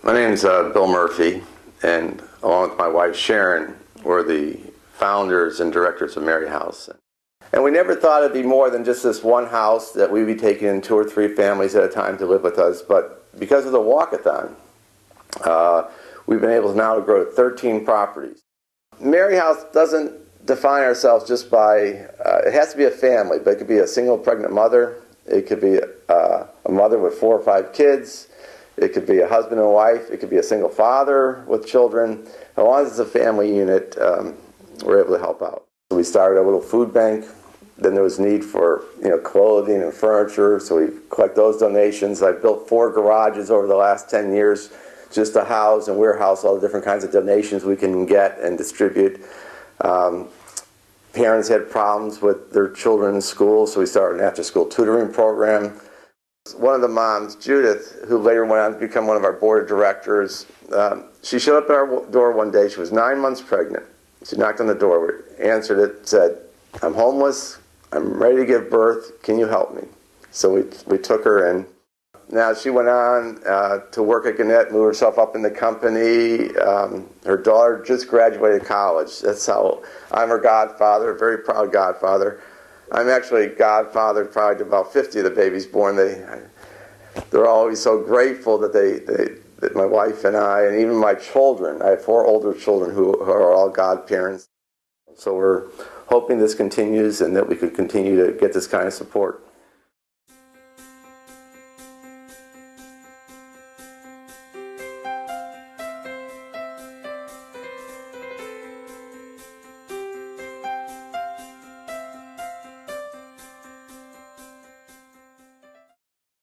My name's Bill Murphy, and along with my wife Sharon, we're the founders and directors of Mary House. And we never thought it'd be more than just this one house that we'd be taking in 2 or 3 families at a time to live with us. But because of the walkathon, we've been able now to grow to 13 properties. Mary House doesn't define ourselves just by, it has to be a family, but it could be a single pregnant mother, it could be a mother with 4 or 5 kids, it could be a husband and wife, it could be a single father with children. As long as it's a family unit, we're able to help out. So we started a little food bank. Then there was need for clothing and furniture, so we collect those donations. I've built 4 garages over the last 10 years just to house and warehouse all the different kinds of donations we can get and distribute. Parents had problems with their children in school, so we started an after-school tutoring program. One of the moms, Judith, who later went on to become one of our board of directors, she showed up at our door one day. She was 9 months pregnant. She knocked on the door, answered it, said, "I'm homeless, I'm ready to give birth, can you help me?" So we took her in. Now she went on to work at Gannett, moved herself up in the company. Her daughter just graduated college. That's how I'm her godfather, a very proud godfather. I'm actually godfather probably to about 50 of the babies born. They're always so grateful that that my wife and I, and even my children, I have 4 older children who are all godparents. So we're hoping this continues and that we could continue to get this kind of support.